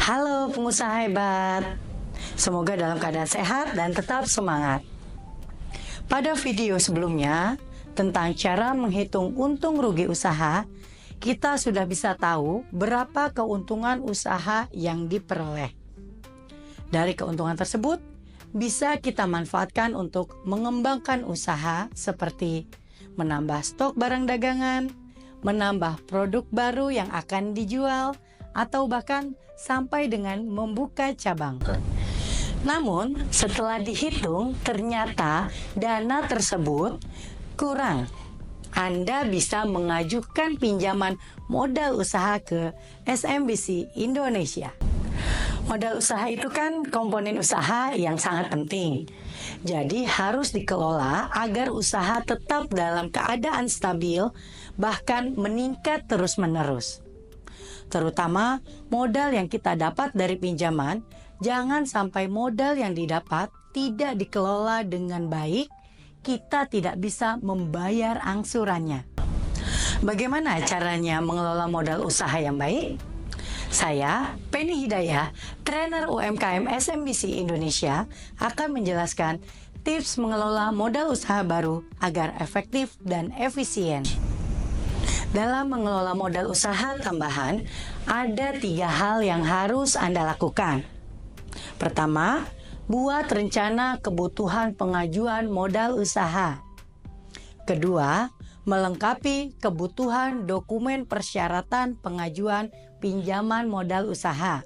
Halo pengusaha hebat, semoga dalam keadaan sehat dan tetap semangat. Pada video sebelumnya tentang cara menghitung untung rugi usaha, kita sudah bisa tahu berapa keuntungan usaha yang diperoleh. Dari keuntungan tersebut, bisa kita manfaatkan untuk mengembangkan usaha seperti menambah stok barang dagangan, menambah produk baru yang akan dijual, atau bahkan sampai dengan membuka cabang. Namun, setelah dihitung, ternyata dana tersebut kurang. Anda bisa mengajukan pinjaman modal usaha ke SMBC Indonesia. Modal usaha itu kan komponen usaha yang sangat penting. Jadi harus dikelola agar usaha tetap dalam keadaan stabil, bahkan meningkat terus-menerus. Terutama modal yang kita dapat dari pinjaman, jangan sampai modal yang didapat tidak dikelola dengan baik, kita tidak bisa membayar angsurannya. Bagaimana caranya mengelola modal usaha yang baik? Saya, Penny Hidayah, trainer UMKM SMBC Indonesia, akan menjelaskan tips mengelola modal usaha baru agar efektif dan efisien. Dalam mengelola modal usaha tambahan, ada 3 hal yang harus Anda lakukan. Pertama, buat rencana kebutuhan pengajuan modal usaha. Kedua, melengkapi kebutuhan dokumen persyaratan pengajuan pinjaman modal usaha.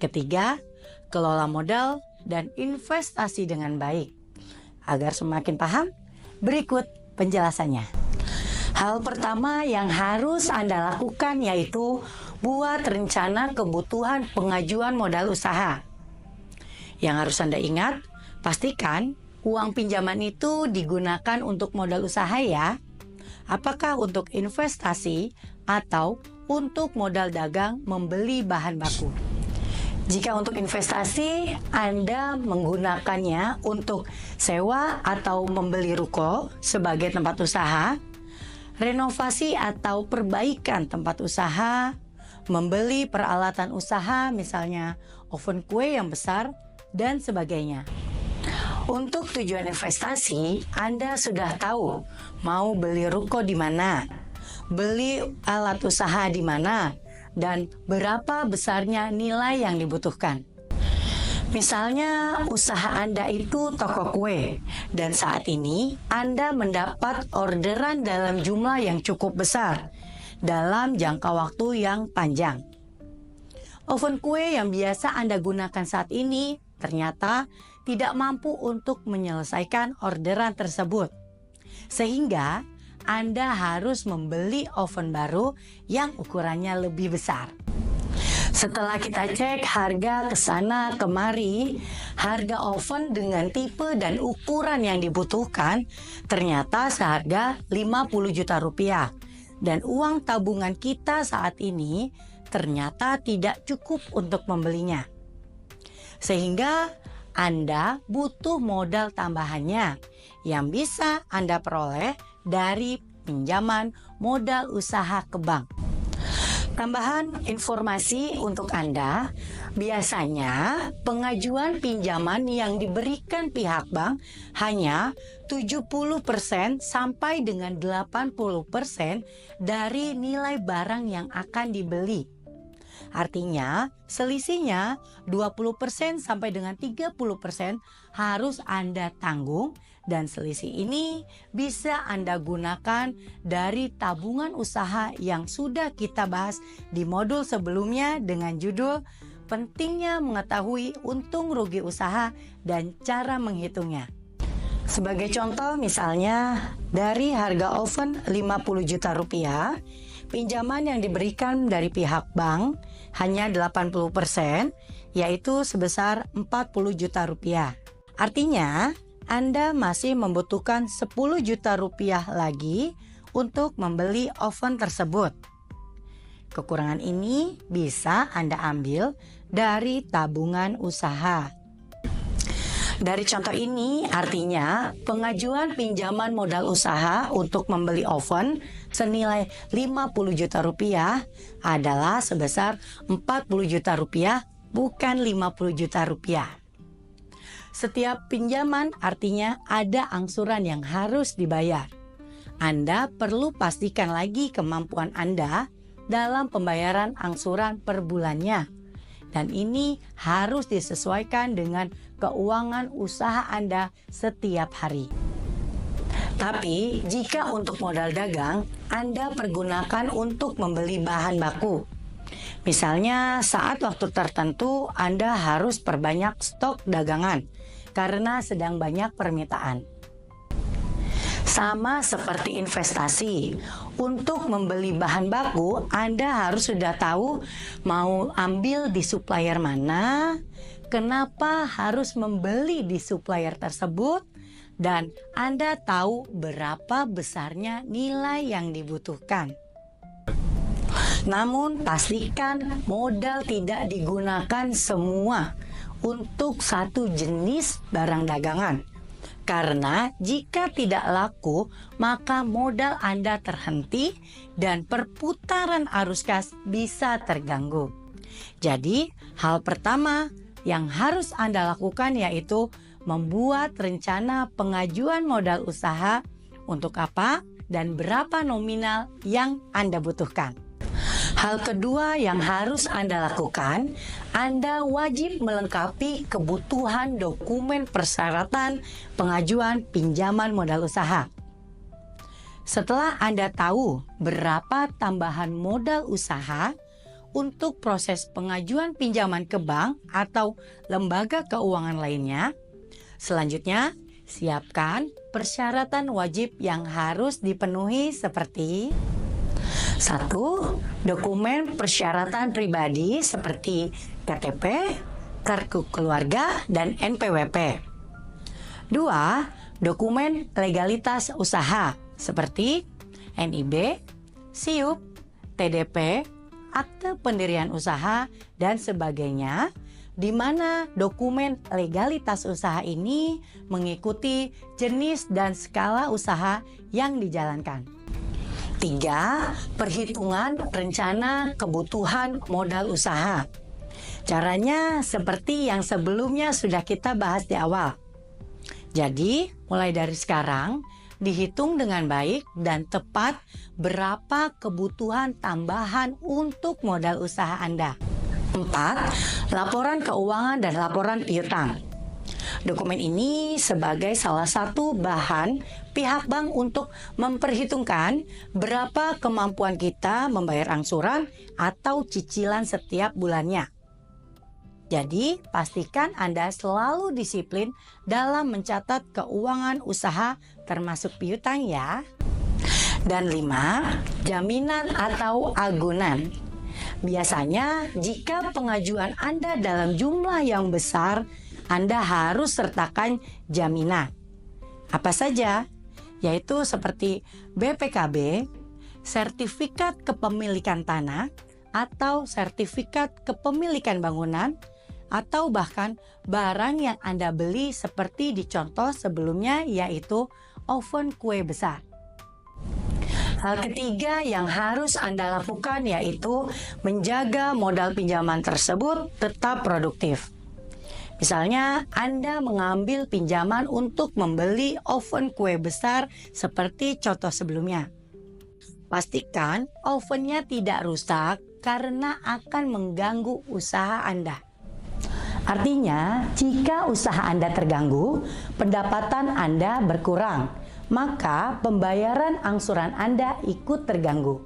Ketiga, kelola modal dan investasi dengan baik. Agar semakin paham, berikut penjelasannya. Hal pertama yang harus Anda lakukan yaitu buat rencana kebutuhan pengajuan modal usaha. Yang harus Anda ingat, pastikan uang pinjaman itu digunakan untuk modal usaha ya. Apakah untuk investasi atau untuk modal dagang membeli bahan baku. Jika untuk investasi, Anda menggunakannya untuk sewa atau membeli ruko sebagai tempat usaha, renovasi atau perbaikan tempat usaha, membeli peralatan usaha misalnya oven kue yang besar, dan sebagainya. Untuk tujuan investasi, Anda sudah tahu mau beli ruko di mana, beli alat usaha di mana, dan berapa besarnya nilai yang dibutuhkan. Misalnya usaha Anda itu toko kue, dan saat ini Anda mendapat orderan dalam jumlah yang cukup besar, dalam jangka waktu yang panjang. Oven kue yang biasa Anda gunakan saat ini ternyata tidak mampu untuk menyelesaikan orderan tersebut. Sehingga Anda harus membeli oven baru yang ukurannya lebih besar. Setelah kita cek harga kesana kemari, harga oven dengan tipe dan ukuran yang dibutuhkan ternyata seharga 50 juta rupiah. Dan uang tabungan kita saat ini ternyata tidak cukup untuk membelinya. Sehingga Anda butuh modal tambahannya yang bisa Anda peroleh dari pinjaman modal usaha ke bank. Tambahan informasi untuk Anda, biasanya pengajuan pinjaman yang diberikan pihak bank hanya 70% sampai dengan 80% dari nilai barang yang akan dibeli. Artinya, selisihnya 20% sampai dengan 30% harus Anda tanggung, dan selisih ini bisa Anda gunakan dari tabungan usaha yang sudah kita bahas di modul sebelumnya dengan judul Pentingnya Mengetahui Untung Rugi Usaha dan Cara Menghitungnya. Sebagai contoh misalnya, dari harga oven 50 juta rupiah, pinjaman yang diberikan dari pihak bank hanya 80%, yaitu sebesar 40 juta rupiah. Artinya, Anda masih membutuhkan 10 juta rupiah lagi untuk membeli oven tersebut. Kekurangan ini bisa Anda ambil dari tabungan usaha. Dari contoh ini artinya pengajuan pinjaman modal usaha untuk membeli oven senilai 50 juta rupiah adalah sebesar 40 juta rupiah, bukan 50 juta rupiah. Setiap pinjaman artinya ada angsuran yang harus dibayar. Anda perlu pastikan lagi kemampuan Anda dalam pembayaran angsuran per bulannya. Dan ini harus disesuaikan dengan keuangan usaha Anda setiap hari. Tapi jika untuk modal dagang, Anda pergunakan untuk membeli bahan baku. Misalnya saat waktu tertentu Anda harus perbanyak stok dagangan karena sedang banyak permintaan. Sama seperti investasi, untuk membeli bahan baku Anda harus sudah tahu mau ambil di supplier mana, kenapa harus membeli di supplier tersebut, dan Anda tahu berapa besarnya nilai yang dibutuhkan. Namun pastikan modal tidak digunakan semua untuk satu jenis barang dagangan. Karena jika tidak laku, maka modal Anda terhenti dan perputaran arus kas bisa terganggu. Jadi, hal pertama yang harus Anda lakukan yaitu membuat rencana pengajuan modal usaha untuk apa dan berapa nominal yang Anda butuhkan. Hal kedua yang harus Anda lakukan, Anda wajib melengkapi kebutuhan dokumen persyaratan pengajuan pinjaman modal usaha. Setelah Anda tahu berapa tambahan modal usaha untuk proses pengajuan pinjaman ke bank atau lembaga keuangan lainnya, selanjutnya siapkan persyaratan wajib yang harus dipenuhi seperti 1. Dokumen persyaratan pribadi seperti KTP, kartu keluarga, dan NPWP. 2. Dokumen legalitas usaha seperti NIB, SIUP, TDP, akte pendirian usaha, dan sebagainya, di mana dokumen legalitas usaha ini mengikuti jenis dan skala usaha yang dijalankan. 3. Perhitungan rencana kebutuhan modal usaha. Caranya seperti yang sebelumnya sudah kita bahas di awal. Jadi, mulai dari sekarang, dihitung dengan baik dan tepat berapa kebutuhan tambahan untuk modal usaha Anda. 4. Laporan keuangan dan laporan piutang. Dokumen ini sebagai salah satu bahan pihak bank untuk memperhitungkan berapa kemampuan kita membayar angsuran atau cicilan setiap bulannya. Jadi, pastikan Anda selalu disiplin dalam mencatat keuangan usaha termasuk piutang ya. Dan 5, jaminan atau agunan. Biasanya, jika pengajuan Anda dalam jumlah yang besar, Anda harus sertakan jaminan. Apa saja? Yaitu seperti BPKB, sertifikat kepemilikan tanah, atau sertifikat kepemilikan bangunan, atau bahkan barang yang Anda beli seperti di contoh sebelumnya yaitu oven kue besar. Hal ketiga yang harus Anda lakukan yaitu menjaga modal pinjaman tersebut tetap produktif. Misalnya, Anda mengambil pinjaman untuk membeli oven kue besar seperti contoh sebelumnya. Pastikan ovennya tidak rusak karena akan mengganggu usaha Anda. Artinya, jika usaha Anda terganggu, pendapatan Anda berkurang, maka pembayaran angsuran Anda ikut terganggu.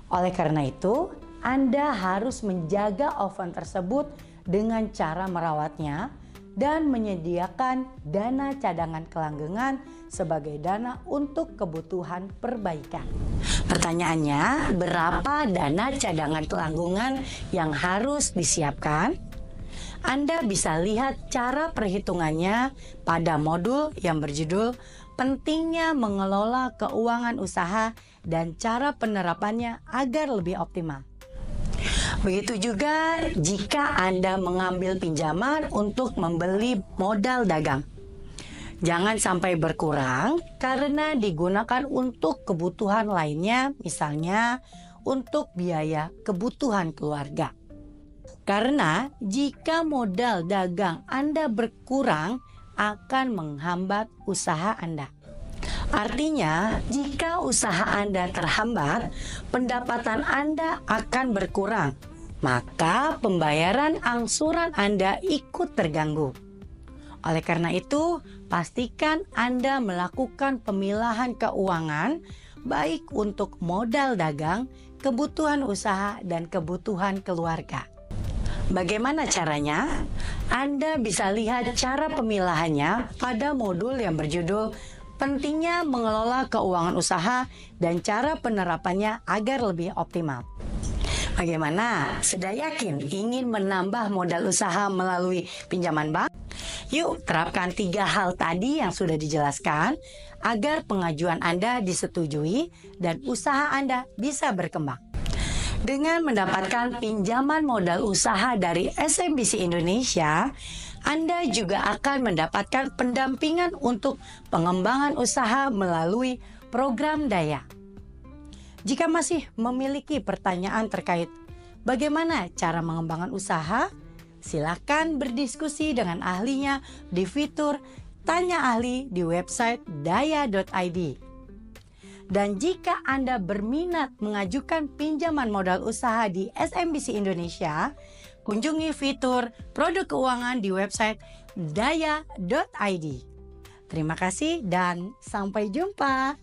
Oleh karena itu, Anda harus menjaga oven tersebut dengan cara merawatnya dan menyediakan dana cadangan kelanggengan sebagai dana untuk kebutuhan perbaikan. Pertanyaannya, berapa dana cadangan kelanggengan yang harus disiapkan? Anda bisa lihat cara perhitungannya pada modul yang berjudul Pentingnya Mengelola Keuangan Usaha dan Cara Penerapannya Agar Lebih Optimal. Begitu juga jika Anda mengambil pinjaman untuk membeli modal dagang. Jangan sampai berkurang karena digunakan untuk kebutuhan lainnya, misalnya untuk biaya kebutuhan keluarga. Karena jika modal dagang Anda berkurang, akan menghambat usaha Anda. Artinya, jika usaha Anda terhambat, pendapatan Anda akan berkurang, maka pembayaran angsuran Anda ikut terganggu. Oleh karena itu, pastikan Anda melakukan pemilahan keuangan baik untuk modal dagang, kebutuhan usaha, dan kebutuhan keluarga. Bagaimana caranya? Anda bisa lihat cara pemilahannya pada modul yang berjudul Pentingnya Mengelola Keuangan Usaha dan Cara Penerapannya Agar Lebih Optimal. Bagaimana? Sudah yakin ingin menambah modal usaha melalui pinjaman bank? Yuk terapkan 3 hal tadi yang sudah dijelaskan agar pengajuan Anda disetujui dan usaha Anda bisa berkembang. Dengan mendapatkan pinjaman modal usaha dari SMBC Indonesia, Anda juga akan mendapatkan pendampingan untuk pengembangan usaha melalui program Daya. Jika masih memiliki pertanyaan terkait bagaimana cara mengembangkan usaha, silakan berdiskusi dengan ahlinya di fitur Tanya Ahli di website daya.id. Dan jika Anda berminat mengajukan pinjaman modal usaha di SMBC Indonesia, kunjungi fitur produk keuangan di website daya.id. Terima kasih dan sampai jumpa.